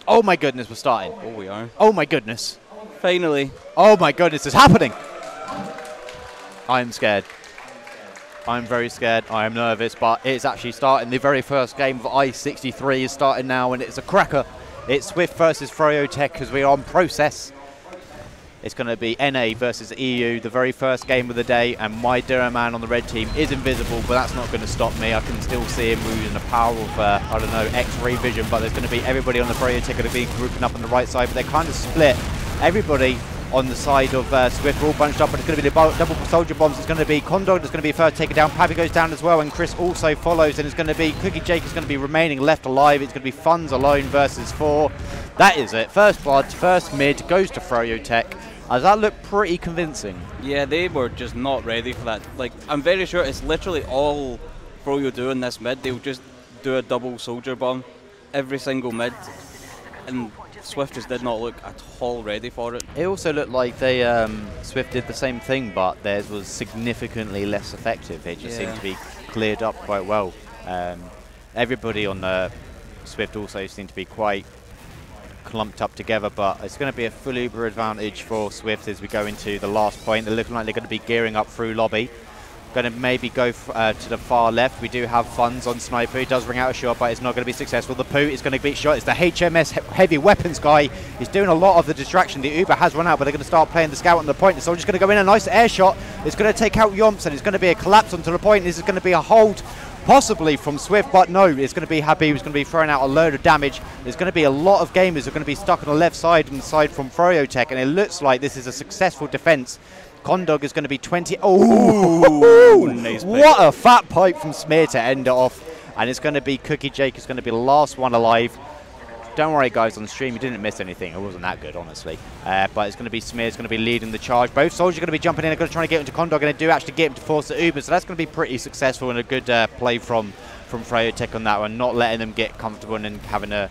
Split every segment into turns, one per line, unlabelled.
Oh my goodness, we're starting.
Oh, we are.
Oh my goodness.
Finally.
Oh my goodness, it's happening. I'm scared. I'm very scared. I am nervous, but it's actually starting. The very first game of I-63 is starting now, and it's a cracker. It's Swift versus froyotech as we are on process. It's going to be NA versus EU, the very first game of the day, and my dear man on the red team is invisible, but that's not going to stop me. I can still see him using the power of, I don't know, X-ray vision, but there's going to be everybody on the froyotech going to be grouping up on the right side, but they're kind of split. Everybody on the side of Swift are all bunched up, but it's going to be the double soldier bombs. It's going to be Condog that's going to be first taken down. Pappy goes down as well, and Chris also follows, and it's going to be Cookie Jake is going to be remaining left alive. It's going to be Funds alone versus 4. That is it. First blood, first mid, goes to froyotech. Does that look pretty convincing?
Yeah, they were just not ready for that. Like, I'm very sure it's literally all Froyo do in this mid. They'll just do a double soldier bomb every single mid, and Swift just did not look at all ready for it.
It also looked like they Swift did the same thing, but theirs was significantly less effective. It just seemed to be cleared up quite well. Everybody on the Swift also seemed to be quite clumped up together, but it's going to be a full Uber advantage for Swift as we go into the last point. They're looking like they're going to be gearing up through lobby. Going to maybe go to the far left. We do have Funds on Sniper. He does ring out a shot, but it's not going to be successful. The Poo is going to be shot. It's the HMS heavy weapons guy. He's doing a lot of the distraction. The Uber has run out, but they're going to start playing the scout on the point. The soldier's going to go in a nice air shot. It's going to take out Yomps, and it's going to be a collapse onto the point. This is going to be a hold possibly from Swift, but no, it's going to be Habib who's going to be throwing out a load of damage. There's going to be a lot of gamers who are going to be stuck on the left side and the side from froyotech, and it looks like this is a successful defense. Condog is going to be 20. Oh,
nice
what a fat pipe from Smear to end it off. And it's going to be Cookie Jake is going to be the last one alive. Don't worry, guys, on the stream, you didn't miss anything. It wasn't that good, honestly. But it's going to be Smear's going to be leading the charge. Both soldiers are going to be jumping in. They're going to try to get into Condog, and they do actually get him to force the Uber. So that's going to be pretty successful and a good play from froyotech on that one, not letting them get comfortable and then having a,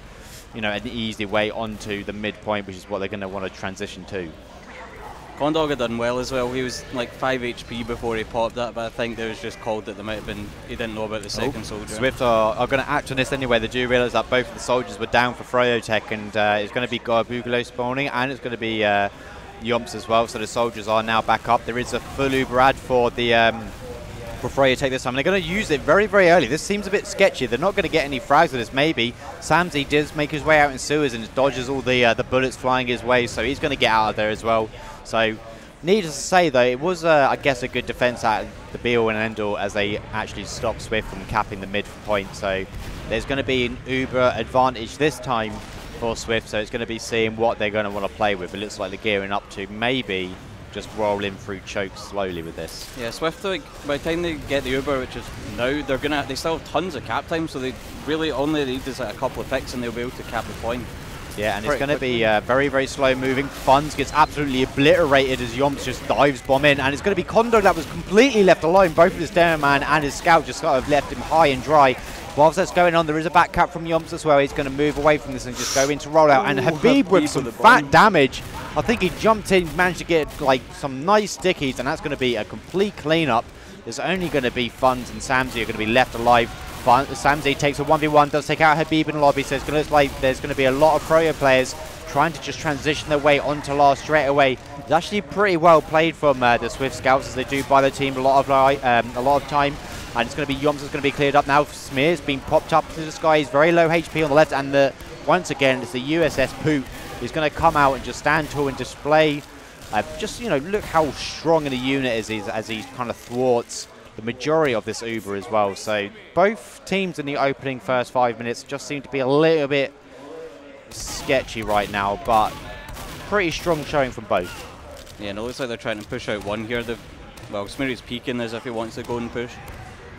an easy way onto the midpoint, which is what they're going to want to transition to.
Condog had done well as well. He was like 5 HP before he popped that, but I think there was just called that there might have been, he didn't know about the second soldier.
Swift are going to act on this anyway. They do realise that both of the soldiers were down for froyotech, and it's going to be Bugalo spawning, and it's going to be Yomps as well, so the soldiers are now back up. There is a full Uber ad for the for froyotech this time, and they're going to use it very, very early. This seems a bit sketchy. They're not going to get any frags with this, maybe. Samsy does make his way out in sewers and dodges all the bullets flying his way, so he's going to get out of there as well. So, needless to say, though, it was, I guess, a good defense at the be-all and end-all as they actually stopped Swift from capping the mid point. So, there's going to be an Uber advantage this time for Swift, so it's going to be seeing what they're going to want to play with. It looks like they're gearing up to maybe just roll in through chokes slowly with this.
Yeah, Swift, like, by the time they get the Uber, which is now, they still have tons of cap time, so they really only need just like a couple of picks and they'll be able to cap the point.
Yeah, and it's going to be very, very slow moving. Funds gets absolutely obliterated as Yomps just dives bomb in, and it's going to be Condog that was completely left alone. Both of his Dairyman and his Scout just sort of left him high and dry. Whilst that's going on, there is a back cap from Yomps as well. He's going to move away from this and just go into rollout. And Habib with some fat damage. I think he jumped in, managed to get like some nice stickies, and that's going to be a complete cleanup. There's only going to be Funds and Samsy are going to be left alive. Samsy takes a 1v1, does take out Habib in the lobby, so it's going to look like there's going to be a lot of Froyo players trying to just transition their way onto last straight away. It's actually pretty well played from the Swift Scouts, as they do buy the team a lot of time. And it's going to be Yomps that's going to be cleared up now. Smear's been popped up to the sky. He's very low HP on the left, and once again it's the USS Poot. He's going to come out and just stand tall and display. Look how strong the unit is as he kind of thwarts the majority of this Uber as well. So both teams in the opening first 5 minutes just seem to be a little bit sketchy right now, but pretty strong showing from both.
Yeah, and it looks like they're trying to push out one here. Well, Smeary's peeking as if he wants to go and push.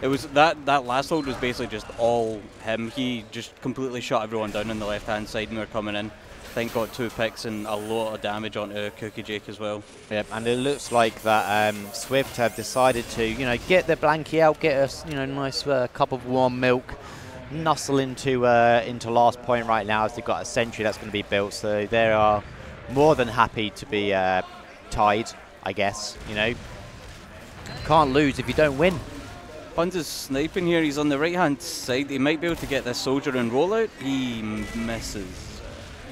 It was that last hold was basically just all him. He just completely shut everyone down on the left-hand side and we were coming in. I think got 2 picks and a lot of damage onto Cookie Jake as well. Yep,
and it looks like that Swift have decided to, get their blankie out, get us, nice cup of warm milk, nuzzle into last point right now as they've got a sentry that's going to be built. So they are more than happy to be tied, I guess. Can't lose if you don't win.
Funds is sniping here. He's on the right-hand side. He might be able to get this soldier and rollout. He misses.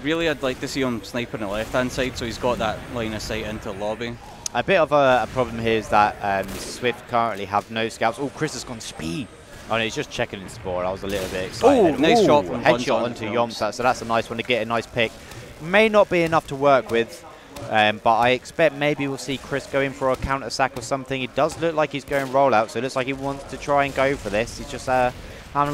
Really, I'd like to see him sniping the left-hand side, so he's got that line of sight into the lobby.
A bit of a problem here is that Swift currently have no scouts. Oh, Chris has gone speed. Oh, no, he's just checking in sport. I was a little bit excited.
Oh, nice shot from
headshot onto Yomps. So that's a nice one to get a nice pick. May not be enough to work with, but I expect maybe we'll see Chris go in for a counter sack or something. It does look like he's going rollout, so it looks like he wants to try and go for this. He's just having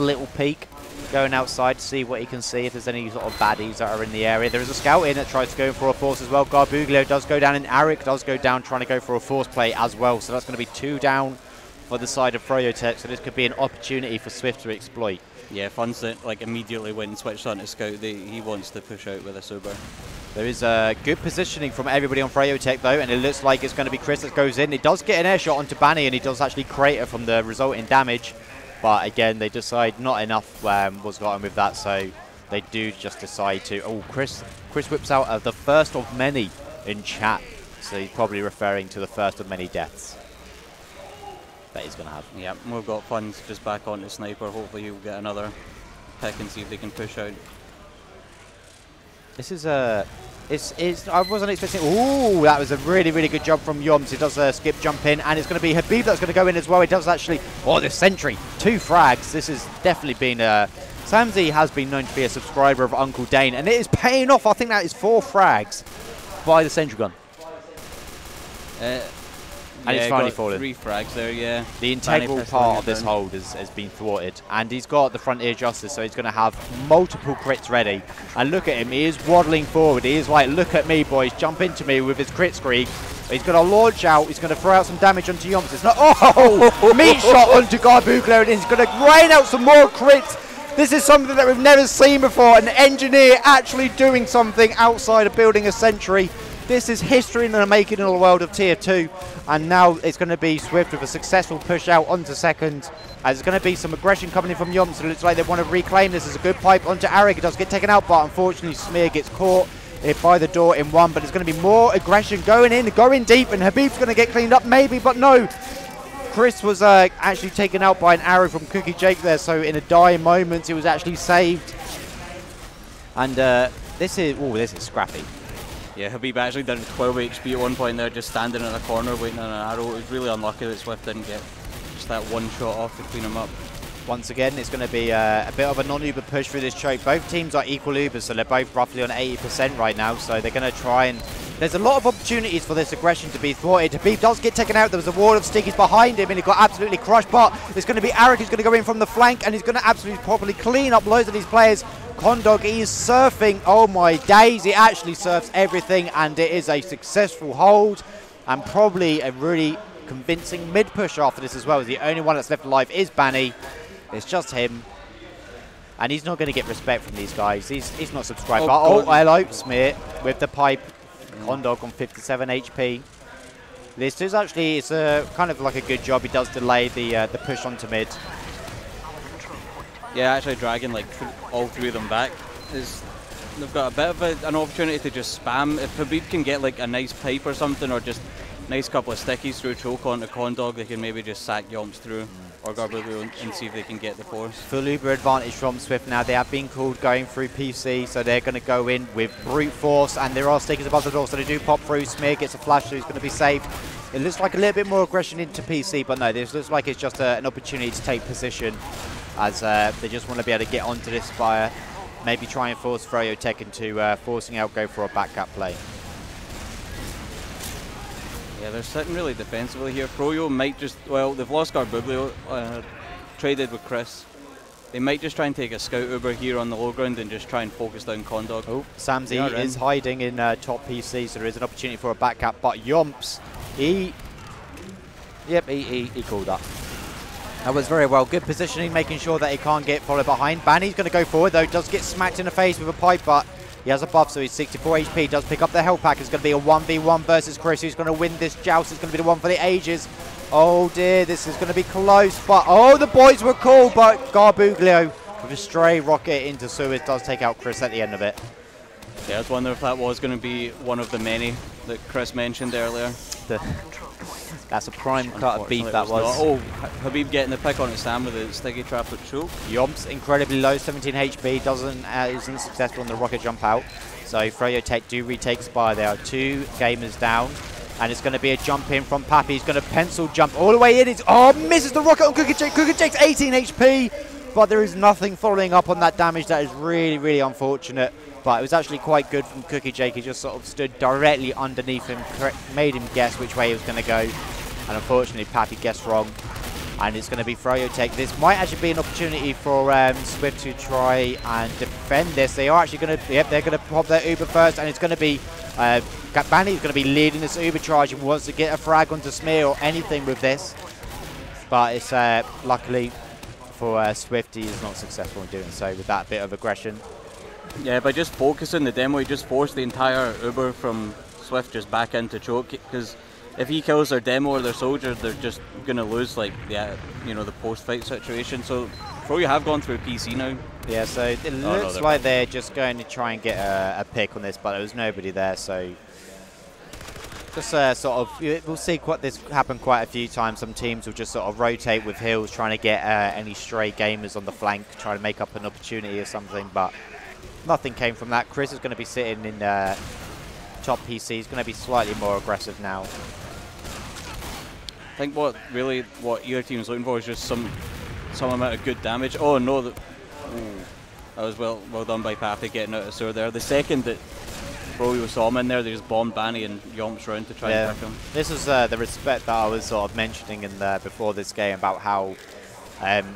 a little peek, going outside to see what he can see, if there's any sort of baddies that are in the area. There is a scout in that tries to go in for a force as well. Garbuglio does go down, and Arik does go down trying to go for a force play as well. So that's going to be 2 down for the side of froyotech. So this could be an opportunity for Swift to exploit.
Yeah, Fun's that like immediately went and switched on to scout. He wants to push out with a Super.
There is good positioning from everybody on froyotech though, and it looks like it's going to be Chris that goes in. He does get an air shot onto Banny, and he does actually crater from the resulting damage. But again, they decide not enough was gotten with that, so they do just decide to. Oh, Chris whips out the first of many in chat, so he's probably referring to the first of many deaths that he's going to have.
Yeah, we've got Fun's just back on the sniper. Hopefully he'll get another pick and see if they can push out.
This is I wasn't expecting. Ooh, that was a really, really good job from Yomps. He does a skip jump in, and it's going to be Habib that's going to go in as well. He does actually. Oh, the sentry. 2 frags. This has definitely been. Samsy has been known to be a subscriber of Uncle Dane, and it is paying off. I think that is 4 frags by the sentry gun. And
yeah,
it's finally fallen.
3 frags there, yeah.
The integral part of this hold has been thwarted. And he's got the frontier justice, so he's going to have multiple crits ready. And look at him, he is waddling forward. He is like, look at me, boys, jump into me with his crit screen. He's going to launch out, he's going to throw out some damage onto Yomps. It's not, oh, meat shot onto Garbuglio, and he's going to rain out some more crits. This is something that we've never seen before, an engineer actually doing something outside of building a sentry. This is history in the making in the world of Tier 2, and now it's going to be Swift with a successful push out onto second. There's going to be some aggression coming in from Yomps, so it looks like they want to reclaim this as a good pipe onto Arik. It does get taken out, but unfortunately Smear gets caught by the door in 1, but there's going to be more aggression going deep, and Habib's going to get cleaned up maybe, but no. Chris was actually taken out by an arrow from Cookie Jake there, so in a dying moment he was actually saved. And this is scrappy.
Yeah, Habib actually down to 12 HP at one point there, just standing in a corner waiting on an arrow. It was really unlucky that Swift didn't get just that one shot off to clean him up.
Once again, it's going to be a bit of a non-Uber push through this choke. Both teams are equal Ubers, so they're both roughly on 80% right now, so they're going to try and... There's a lot of opportunities for this aggression to be thwarted. Habib does get taken out. There was a wall of stickies behind him, and he got absolutely crushed, but it's going to be Arik who's going to go in from the flank, and he's going to absolutely properly clean up loads of these players. Condog, he is surfing. Oh my days, he actually surfs everything, and it is a successful hold, and probably a really convincing mid-push after this as well, as the only one that's left alive is Banny. It's just him. And he's not going to get respect from these guys. He's not subscribed. Oh, hello, Smear with the pipe. Condog on 57 HP. This is actually, it's a kind of like a good job. He does delay the push onto mid.
Yeah, actually dragging like all 3 of them back. They've got a bit of an opportunity to just spam. If Habib can get like a nice pipe or something, or just nice couple of stickies through choke onto Condog, they can maybe just sack Yomps through, or Garbuglio, and see if they can get the force.
Full Uber advantage from Swift now. They have been called going through PC, so they're going to go in with brute force, and there are stickers above the door, so they do pop through. Smear gets a flash, so he's going to be saved. It looks like a little bit more aggression into PC, but no, this looks like it's just an opportunity to take position, as they just want to be able to get onto this fire, maybe try and force froyotech into forcing out, go for a back cap play.
Yeah, they're sitting really defensively here. Froyo might just, well, they've lost Garbuglio, traded with Chris. They might just try and take a scout Uber here on the low ground and just try and focus down Condog.
Oh, Samsy is hiding in top PC, so there is an opportunity for a back cap, but Yomps, he called that. That was very well. Good positioning, making sure that he can't get followed behind. Banny's going to go forward, though. Does get smacked in the face with a pipe, but he has a buff, so he's 64 HP. Does pick up the health pack. It's going to be a 1v1 versus Chris, who's going to win this joust. It's going to be the one for the ages. Oh, dear. This is going to be close, but... Oh, the boys were cool, but Garbuglio with a stray rocket into Suez does take out Chris at the end of it.
Yeah, I was wondering if that was going to be one of the many that Chris mentioned earlier.
That's a prime cut of beef, that was.
Not. Oh, Habib getting the pick on his Sam with a sticky trap at choke.
Yomps incredibly low, 17 HP, isn't successful on the rocket jump out. So froyotech do retake Spire. There are 2 gamers down. And it's going to be a jump in from Pappy. He's going to pencil jump all the way in. Misses the rocket on Cookie Jake. Cookie Jake's 18 HP. But there is nothing following up on that damage. That is really, really unfortunate. But it was actually quite good from Cookie Jake. He just sort of stood directly underneath him, made him guess which way he was going to go. And unfortunately, Pappy guessed wrong. And it's going to be froyotech. This might actually be an opportunity for SVIFT to try and defend this. They are actually going to, they're going to pop their Uber first. And it's going to be, Banny is going to be leading this Uber charge and wants to get a frag onto Smear or anything with this. But it's luckily for SVIFT, he is not successful in doing so with that bit of aggression.
Yeah, by just focusing the demo, he just forced the entire Uber from SVIFT just back into choke, because if he kills their demo or their soldier, they're just going to lose like the post-fight situation. So Fro have gone through PC now.
Yeah, so it looks like they're just going to try and get a pick on this, but there was nobody there, so just sort of, we'll see this happen quite a few times. Some teams will just sort of rotate with heals, trying to get any stray gamers on the flank, trying to make up an opportunity or something, but nothing came from that. Chris is going to be sitting in top PC. He's going to be slightly more aggressive now.
I think what your team is looking for is just some amount of good damage. Oh no, that was well done by Pappy getting out of sewer there. The second that Froyo saw him in there, they just bombed Banny and Yomps around to try and pick him.
This is the respect that I was sort of mentioning in before this game about how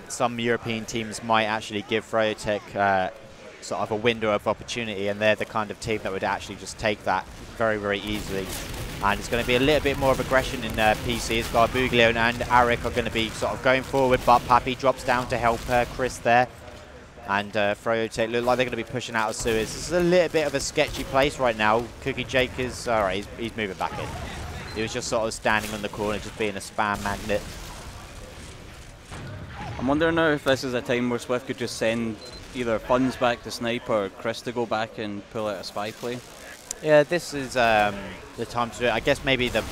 some European teams might actually give froyotech sort of a window of opportunity, and they're the kind of team that would actually just take that very, very easily. And it's going to be a little bit more of aggression in PC as well. Buglio and Arik are going to be sort of going forward, but Pappy drops down to help Chris there. And froyotech look like they're going to be pushing out of sewers. This is a little bit of a sketchy place right now. Cookie Jake is, alright, he's moving back in. He was just sort of standing on the corner, just being a spam magnet.
I'm wondering now if this is a time where SVIFT could just send either funds back to snipe or Chris to go back and pull out a spy play.
Yeah, this is the time to do it. I guess maybe the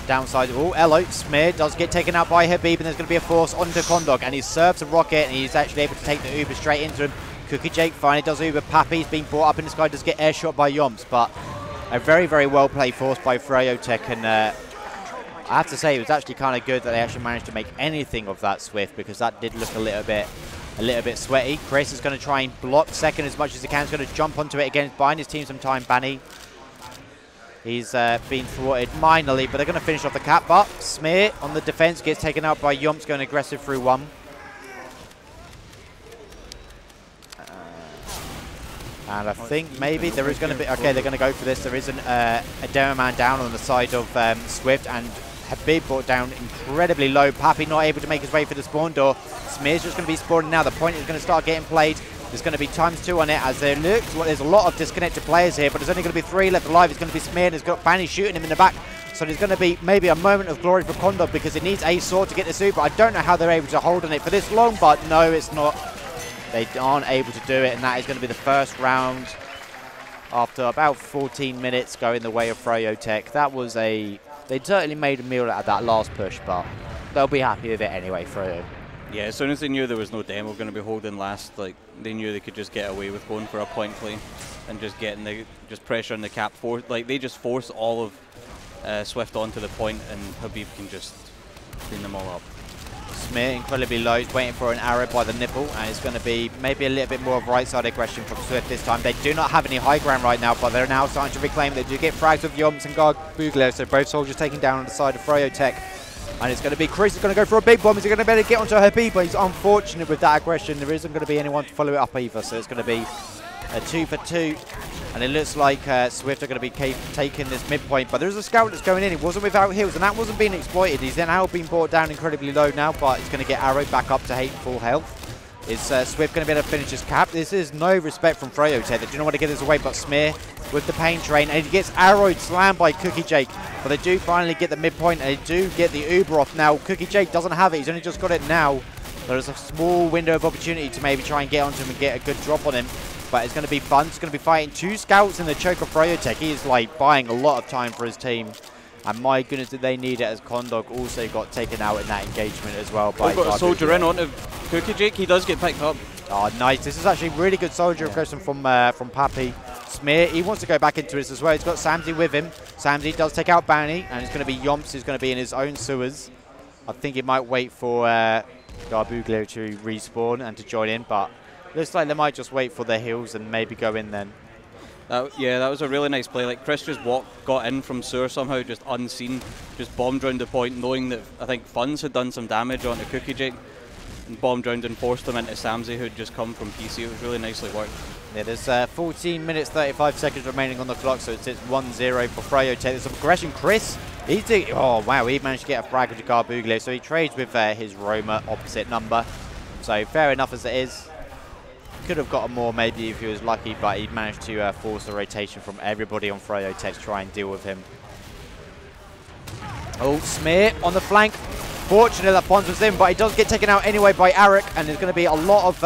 downside. Oh, hello, Smear does get taken out by Habib, and there's going to be a force onto Condog, and he serves a rocket, and he's actually able to take the Uber straight into him. Cookie Jake finally does Uber. Pappy's being brought up in the sky, does get air shot by Yomps, but a very, very well played force by froyotech, and I have to say it was actually kind of good that they actually managed to make anything of that Swift, because that did look a little bit sweaty. Chris is going to try and block second as much as he can. He's going to jump onto it again, buying his team some time. Banny, he's been thwarted minorly, but they're going to finish off the cap. But Smear on the defense gets taken out by Yomps, going aggressive through one. And I think maybe there is going to be, okay, they're going to go for this. There is a demo man down on the side of Swift, and Habib brought down incredibly low. Pappy not able to make his way for the spawn door. Smear's just going to be spawning now. The point is going to start getting played. There's going to be ×2 on it, as there looks. Well, there's a lot of disconnected players here, but there's only going to be 3 left alive. It's going to be Smear, and he's got Banny shooting him in the back. So there's going to be maybe a moment of glory for Condor, because it needs a sword to get this Uber. I don't know how they're able to hold on it for this long, but no, it's not. They aren't able to do it, and that is going to be the first round after about 14 minutes going the way of froyotech. That was they certainly made a meal out of that last push, but they'll be happy with it anyway, Froyo.
Yeah, as soon as they knew there was no demo going to be holding last, like they knew they could just get away with going for a point play and just getting just pressure on the cap. Like they just force all of Swift onto the point, and Habib can just clean them all up.
Smear incredibly low, he's waiting for an arrow by the nipple, and it's going to be maybe a little bit more of right side aggression from Swift this time. They do not have any high ground right now, but they're now starting to reclaim. They do get frags with Yomps and Buglio, so both soldiers taken down on the side of froyotech. And it's going to be Chris is going to go for a big bomb. Is he going to be able to get onto Habib? But he's unfortunate with that aggression. There isn't going to be anyone to follow it up either, so it's going to be a 2 for 2. And it looks like Swift are going to be taking this midpoint, but there's a scout that's going in. He wasn't without heals, and that wasn't being exploited. He's then now being brought down incredibly low now, but he's going to get arrowed back up to full health. Is Swift going to be able to finish his cap? This is no respect from froyotech. They do not want to get this away, but Smear with the pain train, and he gets arrowed, slammed by Cookie Jake. But they do finally get the midpoint, and they do get the Uber off now. Cookie Jake doesn't have it. He's only just got it now. There's a small window of opportunity to maybe try and get onto him and get a good drop on him. But it's going to be fun. It's going to be fighting 2 scouts in the choke of froyotech. He is like buying a lot of time for his team. And my goodness, did they need it, as Condog also got taken out in that engagement as well. By
got a soldier in onto Cookie Jake. He does get picked up.
Oh, nice. This is actually really good soldier aggression from Pappy. Smear, he wants to go back into this as well. He's got Samsy with him. Samsy does take out Bounty, and it's going to be Yomps who's going to be in his own sewers. I think he might wait for Garbuglio to respawn and to join in, but looks like they might just wait for their heals and maybe go in then.
Yeah, that was a really nice play. Like, Chris just got in from sewer somehow, just unseen, just bombed round the point, knowing that I think Funds had done some damage onto Cookie Jake, and bombed round and forced them into Samsy, who'd just come from PC. It was really nicely worked.
Yeah, there's 14 minutes, 35 seconds remaining on the clock, so it's 1-0 for froyotech. There's some aggression. Chris, oh wow, he managed to get a frag with Garbuglio, so he trades with his Roma opposite number. So fair enough as it is. Could have gotten more maybe if he was lucky, but he managed to force the rotation from everybody on froyotech to try and deal with him. Oh, Smear on the flank. Fortunate that Pons was in, but he does get taken out anyway by Arik, and there's going to be a lot of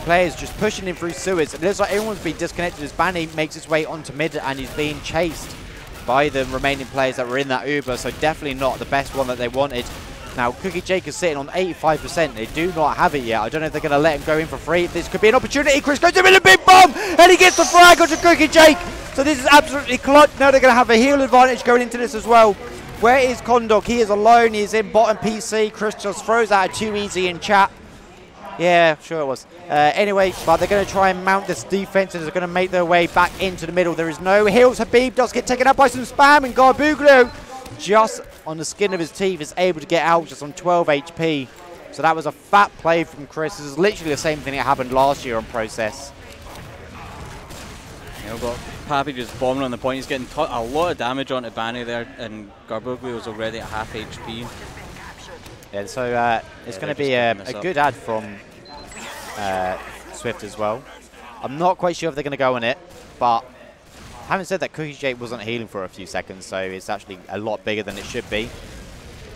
players just pushing him through sewers. It looks like everyone's been disconnected as Banny makes his way onto mid, and he's being chased by the remaining players that were in that Uber, so definitely not the best one that they wanted. Now, Cookie Jake is sitting on 85%. They do not have it yet. I don't know if they're going to let him go in for free. This could be an opportunity. Chris goes in with a big bomb, and he gets the frag onto Cookie Jake. So this is absolutely clutch. Now they're going to have a heal advantage going into this as well. Where is Condog? He is alone. He's in bottom PC. Chris just throws out a too easy in chat. Yeah, sure it was. Anyway, but they're going to try and mount this defense, and they're going to make their way back into the middle. There is no heals. Habib does get taken out by some spam, and Garbuglio, just on the skin of his teeth, is able to get out just on 12 HP. So that was a fat play from Chris. This is literally the same thing that happened last year on Process.
Yeah, we've got Pappy just bombing on the point. He's getting a lot of damage onto Banny there, and Garbuglio was already at half HP.
Yeah, so it's going to be a good ad from Swift as well. I'm not quite sure if they're going to go on it, but having said that, Cookie Jake wasn't healing for a few seconds, so it's actually a lot bigger than it should be.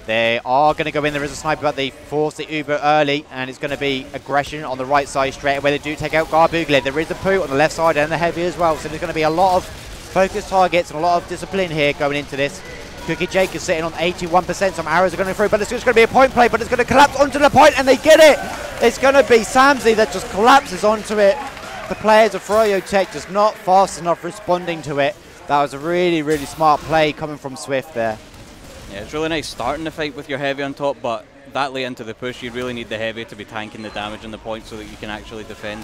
They are going to go in. There is a sniper, but they force the Uber early, and it's going to be aggression on the right side straight away. They do take out Garbuglio. There is the Poo on the left side and the Heavy as well, so there's going to be a lot of focused targets and a lot of discipline here going into this. Cookie Jake is sitting on 81%. Some arrows are going through, but it's just going to be a point play, but it's going to collapse onto the point, and they get it. It's going to be Samsy that just collapses onto it. The players of froyotech just not fast enough responding to it. That was a really, really smart play coming from Swift there.
Yeah, it's really nice starting the fight with your Heavy on top, but that late into the push, you really need the Heavy to be tanking the damage on the point so that you can actually defend.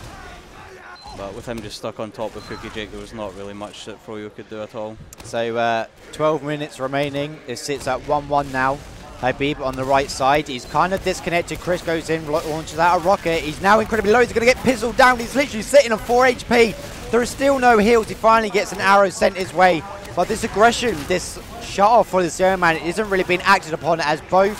But with him just stuck on top of Cookie Jake, there was not really much that Froyo could do at all. So 12 minutes remaining. It sits at 1-1 now. Habib on the right side. He's kind of disconnected. Chris goes in, launches out a rocket. He's now incredibly low. He's going to get pizzled down. He's literally sitting on 4 HP. There is still no heals. He finally gets an arrow sent his way. But this aggression, this shut off for the Zero Man, isn't really being acted upon as both.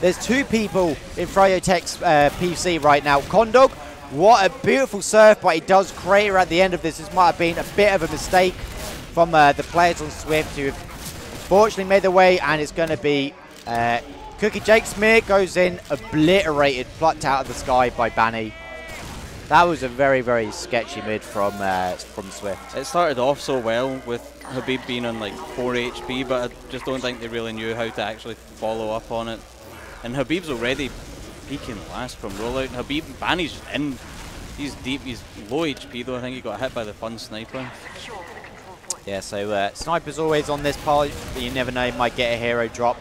There's two people in froyotech's PC right now. Condog, what a beautiful surf, but he does crater at the end of this. This might have been a bit of a mistake from the players on Swift, who fortunately made their way, and it's going to be Cookie Jake. Smear goes in, obliterated, plucked out of the sky by Banny. That was a very, very sketchy mid from Swift. It started off so well with Habib being on like 4 HP, but I just don't think they really knew how to actually follow up on it. And Habib's already peaking last from rollout. Banny's just in. He's deep. He's low HP though. I think he got hit by the fun sniper.
Yeah, so sniper's always on this part, but you never know, he might get a hero drop.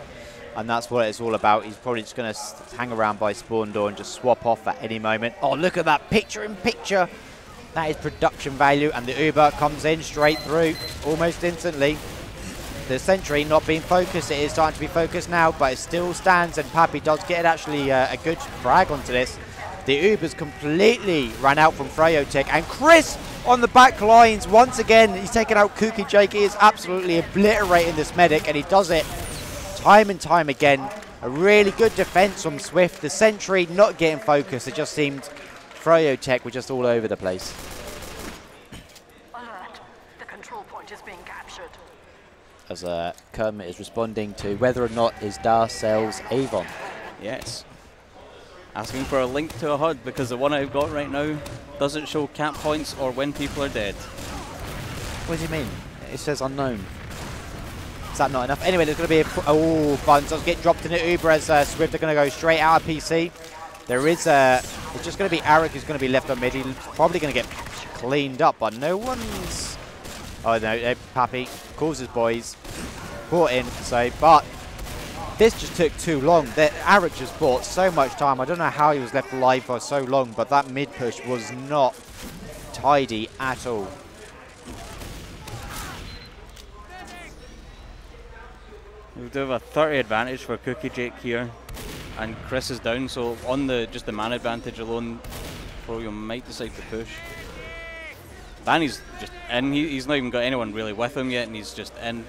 And that's what it's all about. He's probably just going to hang around by spawn door and just swap off at any moment. Oh, look at that picture-in-picture. That is production value, and the Uber comes in straight through almost instantly. The sentry not being focused. It is starting to be focused now, but it still stands, and Pappy does get actually a good frag onto this. The Uber's completely ran out from froyotech, and Chris on the back lines once again. He's taken out Cookie Jake. He is absolutely obliterating this medic, and he does it time and time again. A really good defense from Swift. The sentry not getting focused. It just seemed froyotech were just all over the place.
Alert. The control point is being captured.
As Kermit is responding to whether or not his DAR sells Avon.
Yes. Asking for a link to a HUD because the one I've got right now doesn't show cap points or when people are dead.
What do you mean? It says unknown. Is that not enough? Anyway, there's going to be a... Oh, Buns does get dropped in the Uber as Swift are going to go straight out of PC. There is it's just going to be Arik who's going to be left on mid. He's probably going to get cleaned up, but no one's... Oh, no, Pappy calls his boys. Brought in, so... But this just took too long. Arik just bought so much time. I don't know how he was left alive for so long, but that mid push was not tidy at all.
We do have a 30 advantage for Cookie Jake here, and Chris is down, so on just the man advantage alone, Froyo might decide to push. Danny's just in, he's not even got anyone really with him yet, and he's just in.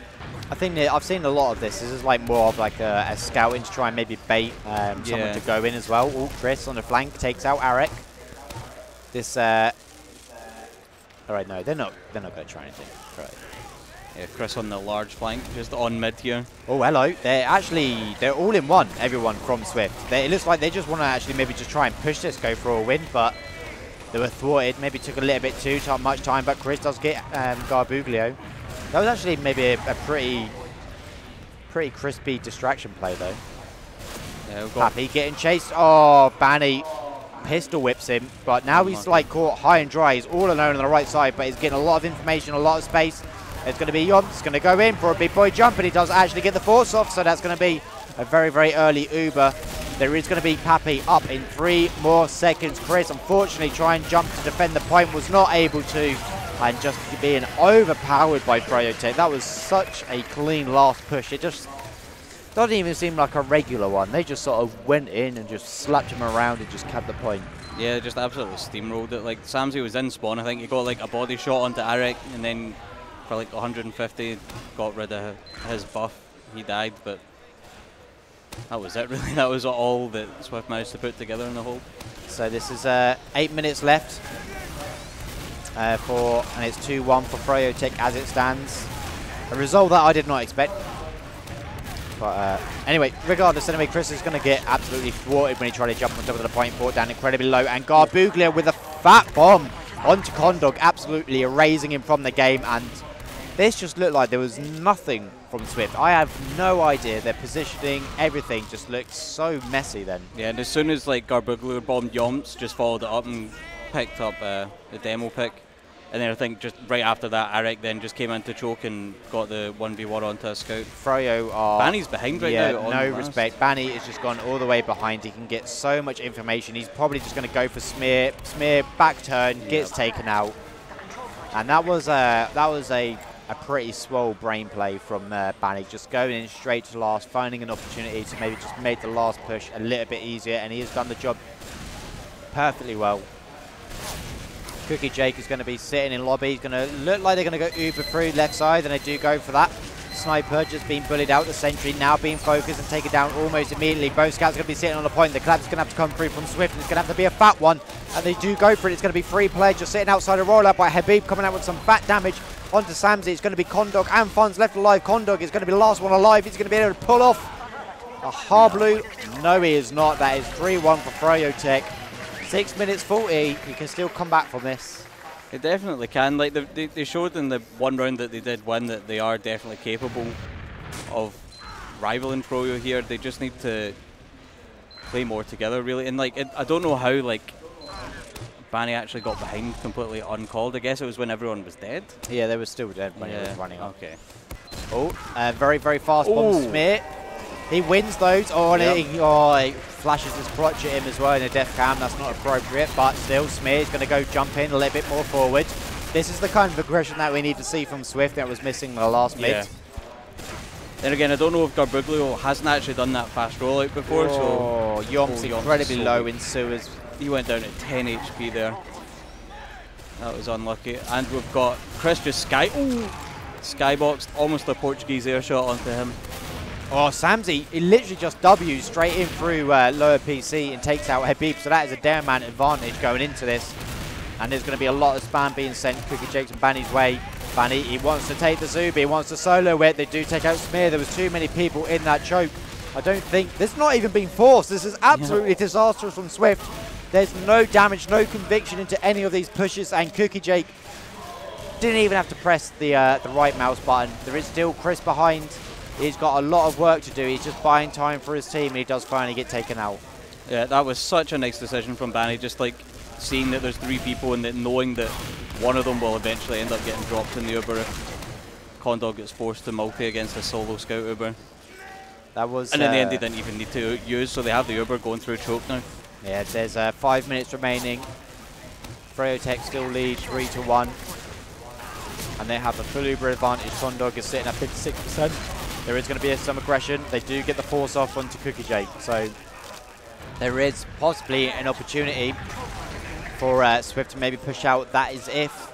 I think I've seen a lot of this. This is like more of like a scouting to try and maybe bait someone to go in as well. Oh, Chris on the flank takes out Arik. This, all right, no, they're not going to try anything. Right.
Yeah, Chris on the large flank, just on mid here.
Oh, hello. They're all in one, everyone from Swift. It looks like they just want to actually maybe just try and push this, go for a win, but they were thwarted. Maybe took a little bit too much time, but Chris does get Garbuglio. That was actually maybe a pretty crispy distraction play, though.
Yeah, we've got
Happy getting chased. Oh, Banny pistol whips him, but now he's like caught high and dry. He's all alone on the right side, but he's getting a lot of information, a lot of space. It's going to be Yomps going to go in for a big boy jump, and he does actually get the force off, so that's going to be a very, very early Uber. There is going to be Pappy up in 3 more seconds. Chris, unfortunately, trying to jump to defend the point, was not able to, and just being overpowered by froyotech. That was such a clean last push. It just doesn't even seem like a regular one. They just sort of went in and just slapped him around and just kept the point.
Yeah, just absolutely steamrolled it. Like, Samsey was in spawn, I think he got like a body shot onto Arik, and then for like 150 got rid of his buff. He died, but that was it really. That was all that Swift managed to put together in the hole.
So this is 8 minutes left and it's 2-1 for froyotech as it stands. A result that I did not expect. But anyway, regardless, anyway, Chris is going to get absolutely thwarted when he tried to jump on top of the point, brought down incredibly low, and Garbuglio with a fat bomb onto Condog, absolutely erasing him from the game, and this just looked like there was nothing from Swift. I have no idea. Their positioning, everything just looked so messy then. Yeah,
and as soon as like Garbuglio bombed Yomps, just followed it up and picked up the demo pick. And then I think just right after that, Arik then just came in to choke and got the 1v1 onto a scout.
Froyo are...
Banny's behind right now.
Yeah, no respect. Banny has just gone all the way behind. He can get so much information. He's probably just going to go for Smear, back turn, gets taken out. And that was a pretty swole brain play from Banny, just going in straight to last, finding an opportunity to maybe just make the last push a little bit easier, and he has done the job perfectly well. Cookie Jake is going to be sitting in lobby. He's going to look like they're going to go Uber through left side, and they do go for that. Sniper just being bullied out. The sentry now being focused and taken down almost immediately. Both scouts are going to be sitting on the point. The collapse is going to have to come through from Swift, and it's going to have to be a fat one. And they do go for it. It's going to be 3 players just sitting outside a rollout by Habib, coming out with some fat damage onto Samsey. It's going to be Condog and Fonz left alive. Condog is going to be the last one alive. He's going to be able to pull off a Harblu. No, he is not. That is 3-1 for froyotech. 6 minutes 40. You can still come back from this.
They definitely can. Like they showed in the one round that they did win that they are definitely capable of rivaling Froyo here. They just need to play more together, really. And like I don't know how like Banny actually got behind completely uncalled. I guess it was when everyone was dead.
Yeah, they were still dead when he was running up.
Okay.
Oh, very, very fast bomb Smear. He wins those. Oh, and he flashes his crotch at him as well in a death cam. That's not appropriate, but still Smear is going to go jump in a little bit more forward. This is the kind of aggression that we need to see from Swift that was missing in the last mid.
Then again, I don't know if Garbuglio hasn't actually done that fast rollout before.
Oh, Yomps incredibly low in sewers.
He went down at 10 HP there. That was unlucky. And we've got Chris just skyboxed almost a Portuguese air shot onto him.
Oh, Samsey, he literally just W's straight in through lower PC and takes out Habib. So that is a damn man advantage going into this. And there's going to be a lot of spam being sent Cookie Jakes and Banny's way. Banny, he wants to take the Zuby, he wants to solo it. They do take out Smear. There was too many people in that choke. I don't think, this is not even being forced. This is absolutely disastrous from Swift. There's no damage, no conviction into any of these pushes. And Cookie Jake didn't even have to press the right mouse button. There is still Chris behind. He's got a lot of work to do. He's just buying time for his team, and he does finally get taken out.
Yeah, that was such a nice decision from Banny, just like seeing that there's 3 people and that knowing that one of them will eventually end up getting dropped in the Uber if Condog gets forced to multi against a solo scout Uber.
That was,
and in the end, they didn't even need to use, so they have the Uber going through choke now.
Yeah, there's 5 minutes remaining. froyotech still lead 3-1. And they have a full Uber advantage. Condog is sitting at 56%. There is going to be some aggression. They do get the force off onto Cookie Jake. So there is possibly an opportunity for SVIFT to maybe push out. That is if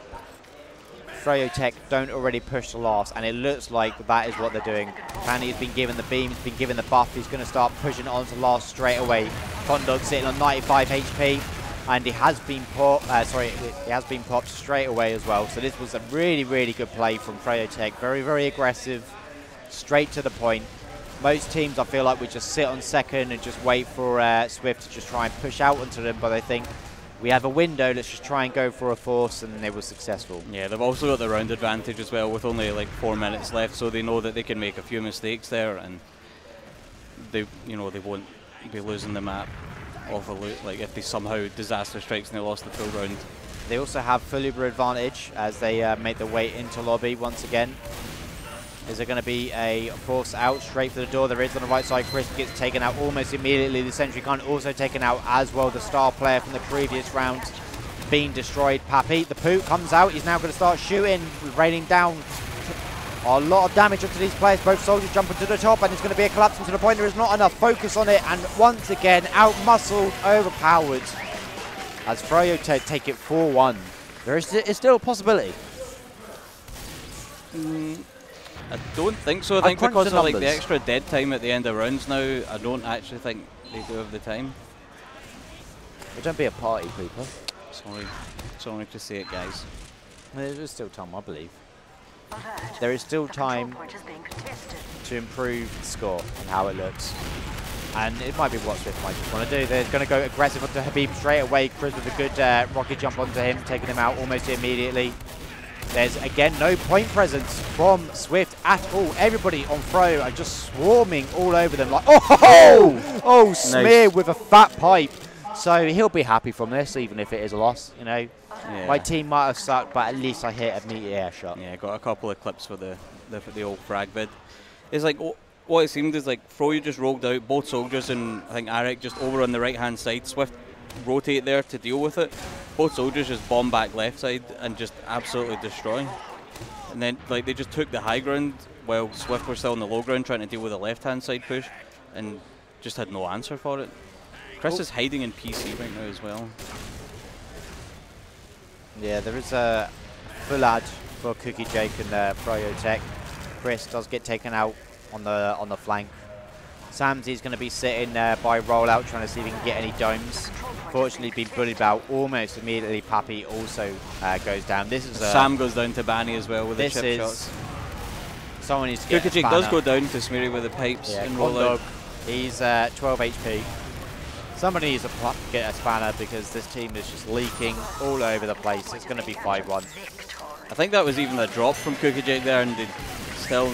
froyotech don't already push the last, and it looks like that is what they're doing. Fanny has been given the beam, he's been given the buff, he's going to start pushing it onto last straight away. Condog sitting on 95 HP, and he has been popped. He has been popped straight away as well. So this was a really, really good play from froyotech. Very, very aggressive, straight to the point. Most teams, I feel like, would just sit on second and just wait for SVIFT to just try and push out onto them, but I think we have a window, let's just try and go for a force, and they were successful. Yeah,
they've also got the round advantage as well with only like 4 minutes left, so they know that they can make a few mistakes there, and they won't be losing the map off a loot, like if they somehow disaster strikes and they lost the full round.
They also have full Uber advantage as they make their way into lobby once again. Is there going to be a force out straight for the door? There is on the right side. Chris gets taken out almost immediately. The sentry gun also taken out as well. The star player from the previous round being destroyed. Pappy, the poop comes out. He's now going to start shooting, raining down a lot of damage onto these players. Both soldiers jumping to the top, and it's going to be a collapse to the point. There is not enough focus on it, and once again, out-muscled, overpowered as froyotech take it 4-1. It's still a possibility.
I don't think so. I think because of like the extra dead time at the end of rounds now, I don't actually think they do have the time.
Well, don't be a party pooper.
Sorry to say it, guys.
There is still time, I believe. There is still time to improve the score and how it looks. And it might be what SVIFT might just want to do. They're going to go aggressive onto Habib straight away. Chris with a good rocket jump onto him, taking him out almost immediately. There's, again, no point presence from SVIFT at all. Everybody on Fro are just swarming all over them like, oh, Smear with a fat pipe. So he'll be happy from this, even if it is a loss, you know. Yeah. My team might have sucked, but at least I hit a meteor shot.
Yeah, got a couple of clips for the old frag vid. It's like, what it seemed is like Froyo just rolled out, both soldiers and I think Arik just over on the right-hand side. SVIFT rotate there to deal with it. Both soldiers just bomb back left side and just absolutely destroy. And then like they just took the high ground while SVIFT were still on the low ground trying to deal with the left-hand side push and just had no answer for it. Chris is hiding in PC right now as well.
Yeah, there is a full ad for Cookie Jake and froyotech. Chris does get taken out on the flank. Samsy's going to be sitting by rollout trying to see if he can get any domes. Fortunately, being bullied out almost immediately. Pappy also goes down. This is
Sam goes down to Banny as well with the chip shots.
Someone needs to get
Cookie Jake does go down to Smeary with the pipes and rollout.
He's 12 HP. Somebody needs to get a spanner because this team is just leaking all over the place. It's going to be 5-1.
I think that was even a drop from Cookie Jake there, and they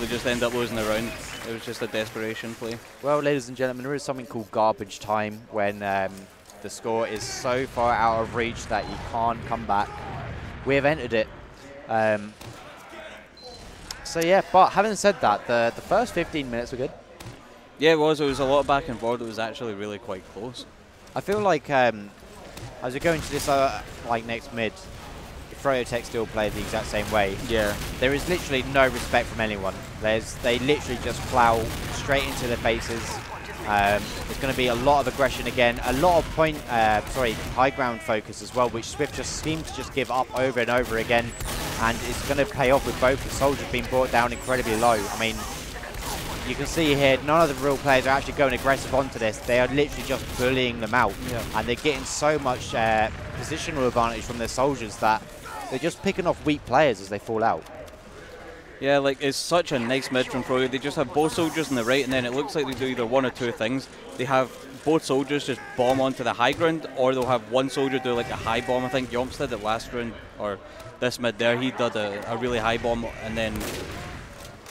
just end up losing the round. It was just a desperation play.
Well, ladies and gentlemen, there is something called garbage time when the score is so far out of reach that you can't come back. We have entered it. So yeah, but having said that, the first 15 minutes were good.
Yeah, it was. It was a lot back and forth. It was actually really quite close.
I feel like as we go into this like next mid, froyotech still play the exact same way.
Yeah.
There is literally no respect from anyone. They literally just plow straight into their faces. There's going to be a lot of aggression again, a lot of high ground focus as well, which SVIFT just seems to just give up over and over again, and it's going to pay off with both the soldiers being brought down incredibly low. I mean, you can see here, none of the real players are actually going aggressive onto this. They are literally just bullying them out, and they're getting so much positional advantage from their soldiers that they're just picking off weak players as they fall out.
Yeah, like it's such a nice mid from Froyo. They just have both soldiers on the right, and then it looks like they do either one or two things. They have both soldiers just bomb onto the high ground, or they'll have one soldier do like a high bomb. I think Yomps did it last round, or this mid there. He did a really high bomb, and then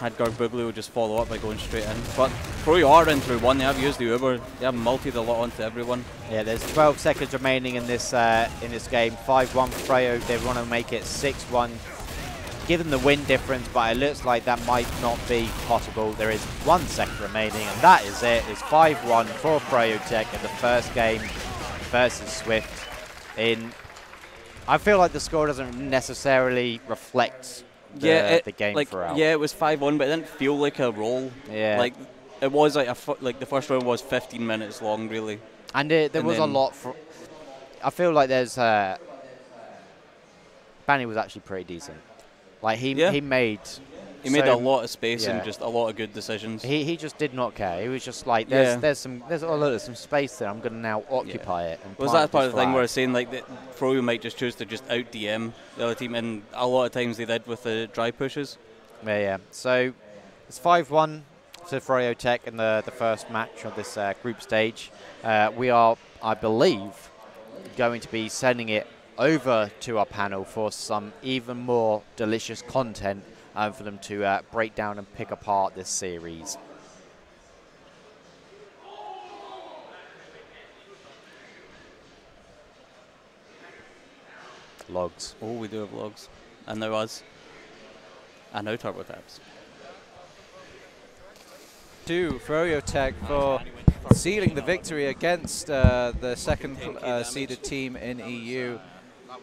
had Garbuglio just follow up by going straight in. But Froyo are in through one. They have used the Uber. They have multied a lot onto everyone.
Yeah, there's 12 seconds remaining in this game. 5-1 Froyo. They want to make it 6-1. Give them the win difference, but it looks like that might not be possible. There is 1 second remaining, and that is it. It's 5-1 for froyotech in the first game versus SVIFT. I feel like the score doesn't necessarily reflect the game throughout.
Yeah, it was 5-1, but it didn't feel like a roll.
Yeah.
Like, it was like the first round was 15 minutes long, really.
And there was a lot for... I feel like there's... Banny was actually pretty decent. Like, he made...
He made a lot of space and just a lot of good decisions.
He just did not care. He was just like, there's some space there. I'm going to now occupy it. And
was that part of the thing where I was saying like that Froyo might just choose to just out DM the other team, and a lot of times they did with the dry pushes.
Yeah. So it's 5-1 to froyotech in the first match of this group stage. We are, I believe, going to be sending it over to our panel for some even more delicious content. For them to break down and pick apart this series. Logs.
Oh, we do have logs. And now us. And now turbo taps.
To froyotech for sealing the victory against the second seeded team in EU.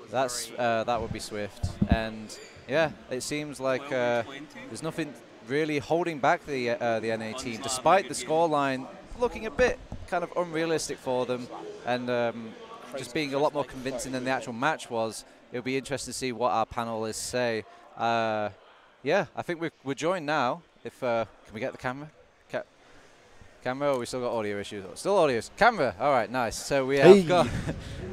That would be SVIFT. And yeah, it seems like there's nothing really holding back the NA team, despite the scoreline looking a bit kind of unrealistic for them, and just being a lot more convincing than the actual match was. It'll be interesting to see what our panelists say. Yeah, I think we're joined now. If can we get the camera? Camera, or we still got audio issues? Still audio. Camera. All right, nice. So we have got.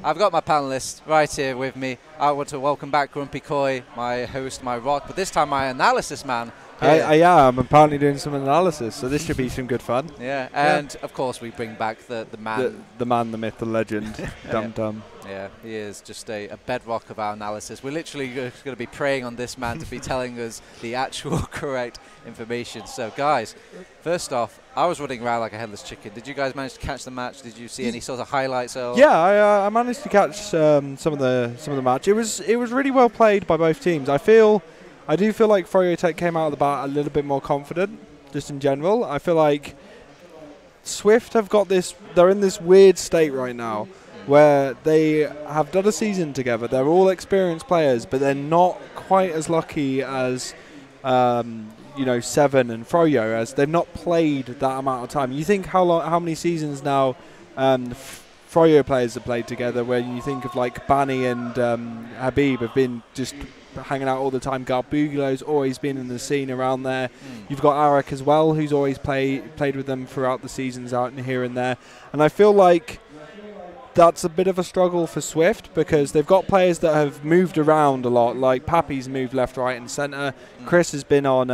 I've got my panelists right here with me. I want to welcome back Grumpy Koi, my host, my rock, but this time my analysis man.
I am apparently doing some analysis, so this should be some good fun.
Yeah, and of course we bring back the man.
The man, the myth, the legend, Dum Dum.
Yeah, he is just a bedrock of our analysis. We're literally going to be preying on this man to be telling us the actual correct information. So guys, first off, I was running around like a headless chicken. Did you guys manage to catch the match? Did you see any sort of highlights? Or?
Yeah, I managed to catch some of the match. It was really well played by both teams. I do feel like froyotech came out of the bat a little bit more confident, just in general. I feel like SVIFT have got this. They're in this weird state right now, where they have done a season together. They're all experienced players, but they're not quite as lucky as Seven and Froyo, as they've not played that amount of time. You think how many seasons now Froyo players have played together, where you think of like Banny and Habib have been just hanging out all the time. Garbuglio's always been in the scene around there. You've got Arak as well, who's always played with them throughout the seasons out in here and there. And I feel like that's a bit of a struggle for SVIFT, because they've got players that have moved around a lot. Like Pappy's moved left, right, and centre. Chris has been on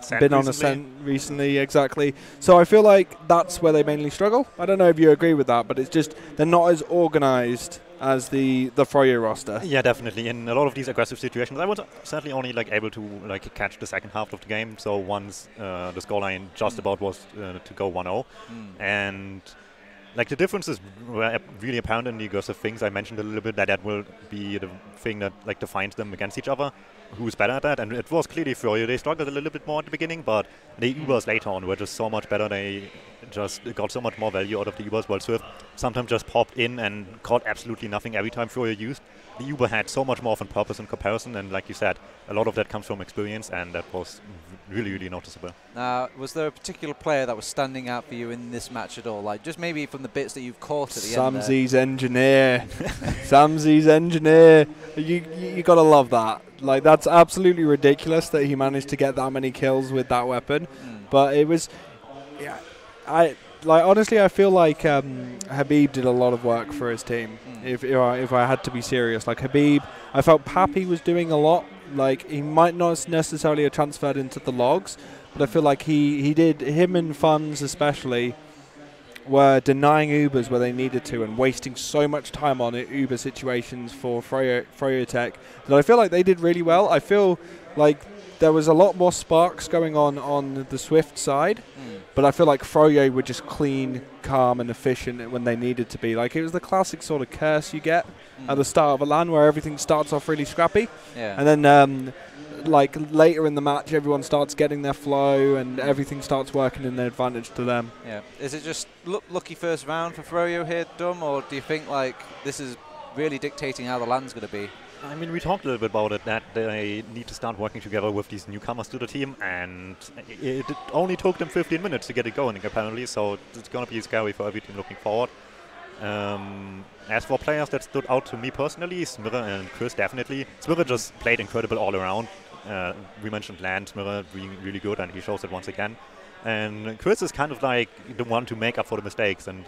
Ascent recently, exactly. So I feel like that's where they mainly struggle. I don't know if you agree with that, but it's just they're not as organised as the Froyo roster.
Yeah, definitely. In a lot of these aggressive situations, I was certainly only able to catch the second half of the game. So once the scoreline just about was to go 1-0, and the differences were really apparent in the aggressive things. I mentioned a little bit that will be the thing that defines them against each other. Who's better at that? And it was clearly Froyo. They struggled a little bit more at the beginning, but the Ubers later on were just so much better. They just got so much more value out of the Ubers, while SVIFT sometimes just popped in and caught absolutely nothing every time Froyo used. The Uber had so much more of a purpose in comparison, and like you said, a lot of that comes from experience, and that was really, really noticeable.
Was there a particular player that was standing out for you in this match at all? Like, just maybe from the bits that you've caught at the end there?
Samsi's engineer. Samsi's engineer. You got to love that. Like, that's absolutely ridiculous that he managed to get that many kills with that weapon. But it was... Yeah, honestly, I feel like Habib did a lot of work for his team. If I had to be serious, like Habib, I felt Pappy was doing a lot. Like, he might not necessarily have transferred into the logs, but I feel like he did. Him and Funds especially were denying Ubers where they needed to and wasting so much time on Uber situations for froyotech that I feel like they did really well. I feel like there was a lot more sparks going on the Swift side, but I feel like Froyo were just clean, calm, and efficient when they needed to be. Like, it was the classic sort of curse you get at the start of a LAN where everything starts off really scrappy, and then like later in the match, everyone starts getting their flow and everything starts working in their advantage to them.
Yeah. Is it just lucky first round for Froyo here, Dum, or do you think like this is really dictating how the LAN's going to be?
I mean, we talked a little bit about it, that they need to start working together with these newcomers to the team, and it only took them 15 minutes to get it going, apparently, so it's going to be scary for every team looking forward. As for players that stood out to me personally, Smirre and Chris definitely. Smirre just played incredible all around. We mentioned Land, Smirre being really good, and he shows it once again. And Chris is kind of like the one to make up for the mistakes, and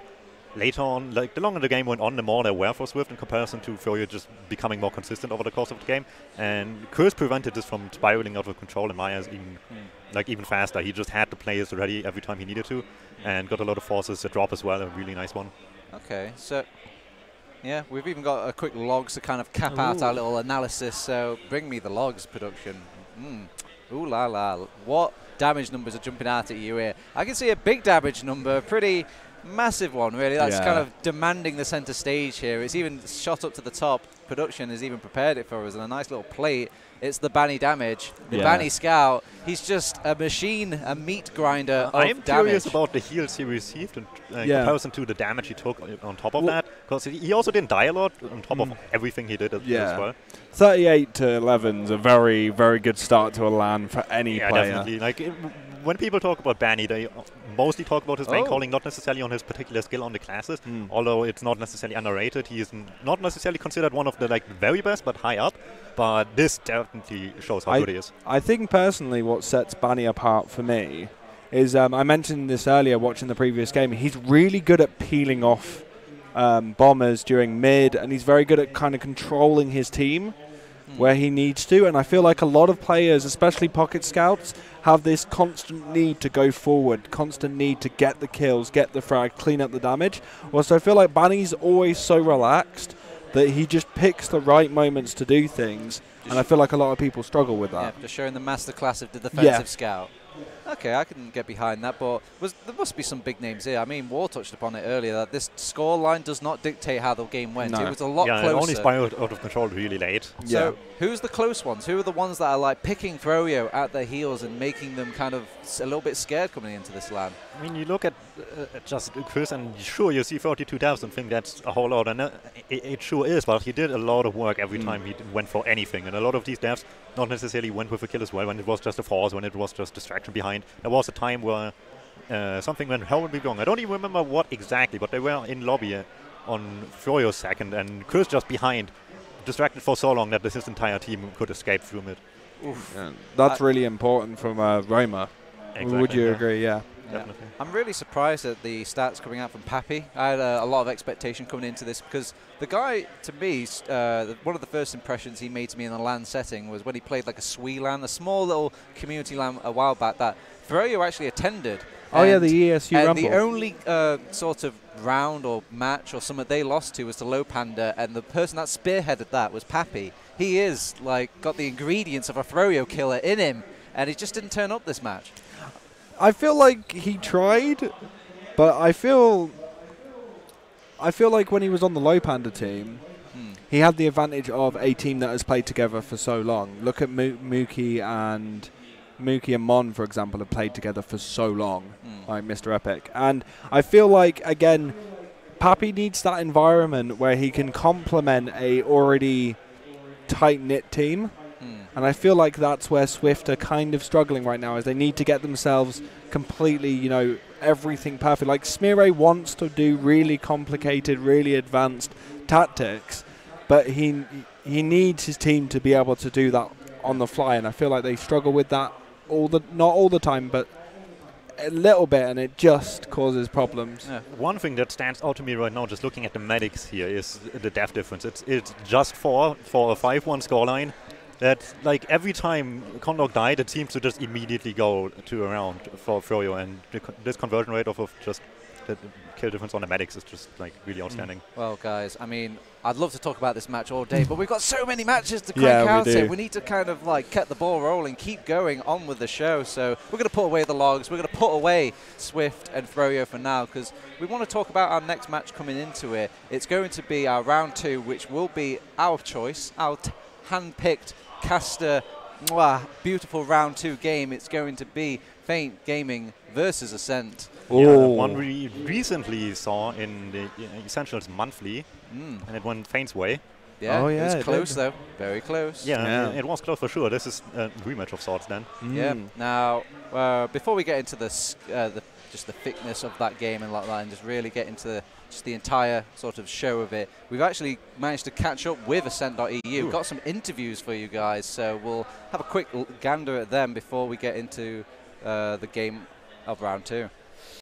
later on, like the longer the game went on, the more there were for Swift in comparison to Froyo just becoming more consistent over the course of the game. And Chris prevented this from spiraling out of control in my eyes even faster. He just had the players ready every time he needed to, and got a lot of forces. A drop as well, a really nice one.
Okay, so yeah, we've even got a quick logs to kind of cap out our little analysis. So bring me the logs, production. Ooh la la! What damage numbers are jumping out at you here? I can see a big damage number, pretty massive one, really. That's kind of demanding the center stage here. It's even shot up to the top. Production has even prepared it for us, and a nice little plate. It's the Banny damage. The Banny Scout, he's just a machine, a meat grinder of
I am
damage.
curious about the heals he received in comparison to the damage he took on top of that, because he also didn't die a lot on top of everything he did as well.
38 to 11 is a very, very good start to a LAN for any player.
Definitely. Like, when people talk about Banny, they mostly talk about his lane calling, not necessarily on his particular skill on the classes, although it's not necessarily underrated. He is not necessarily considered one of the very best, but high up. But this definitely shows how good he is.
I think personally what sets Banny apart for me is, I mentioned this earlier watching the previous game, he's really good at peeling off bombers during mid, and he's very good at kind of controlling his team where he needs to. And I feel like a lot of players, especially pocket scouts, have this constant need to go forward, constant need to get the kills, get the frag, clean up the damage. Whilst I feel like Banny's always so relaxed that he just picks the right moments to do things, and I feel like a lot of people struggle with that.
Yeah, just showing the masterclass of the defensive scout. Okay, I can get behind that, but there must be some big names here. I mean, War touched upon it earlier, that this score line does not dictate how the game went.
No.
It was a lot closer.
It only spiraled out of control really late.
So who's the close ones? Who are the ones that are like picking Froyo at their heels and making them kind of a little bit scared coming into this LAN?
I mean, you look at just Chris, and sure, you see 42,000, think that's a whole lot, and it sure is, but he did a lot of work every time he went for anything, and a lot of these devs not necessarily went with a kill as well, when it was just a force, when it was just distraction behind. There was a time where something went horribly wrong. I don't even remember what exactly, but they were in lobby on Froyo's second, and Chris just behind, distracted for so long that his entire team could escape through mid.
Yeah, that's really important from Roma.
Exactly,
Would you agree? Yeah.
Definitely.
I'm really surprised at the stats coming out from Pappy. I had a lot of expectation coming into this because the guy, to me, one of the first impressions he made to me in a LAN setting was when he played like a SWE LAN, a small little community LAN a while back that Froyo actually attended.
Oh yeah, the ESU
and
Rumble.
The only sort of round or match or something they lost to was to Low Panda, and the person that spearheaded that was Pappy. He is like got the ingredients of a Froyo killer in him, and he just didn't turn up this match.
I feel like he tried, but I feel like when he was on the Low Panda team, he had the advantage of a team that has played together for so long. Look at Mookie and Mon, for example, have played together for so long, like Mr. Epic. And I feel like, again, Pappy needs that environment where he can complement a already tight-knit team. And I feel like that's where Swift are kind of struggling right now, is they need to get themselves completely, everything perfect. Like, Smirre wants to do really complicated, really advanced tactics, but he needs his team to be able to do that on the fly, and I feel like they struggle with that not all the time, but a little bit, and it just causes problems.
Yeah. One thing that stands out to me right now, just looking at the medics here, is the death difference. It's just for a 5-1 scoreline. That like every time Condor died, it seems to just immediately go to around for Froyo, and this conversion rate of just the kill difference on the medics is just like really outstanding.
Well, guys, I mean, I'd love to talk about this match all day, but we've got so many matches to
Yeah,
crank out
we
here.
do.
We need to kind of like get the ball rolling, keep going on with the show. So we're going to put away the logs. We're going to put away Swift and Froyo for now, because we want to talk about our next match coming into it. It's going to be our round 2, which will be our choice, our hand-picked caster, beautiful round 2 game. It's going to be Feint Gaming versus Ascent.
Yeah, one we recently saw in the Essentials Monthly, and it went Feint's way.
Yeah,
Oh,
it
yeah,
was
it
close
did.
though, very close.
Yeah, it was close for sure. This is a rematch of sorts then.
Yeah. Now, before we get into just the thickness of that game and like that, and just really get into just the entire sort of show of it, we've actually managed to catch up with Ascent.eu. We've got some interviews for you guys, so we'll have a quick gander at them before we get into the game of round 2.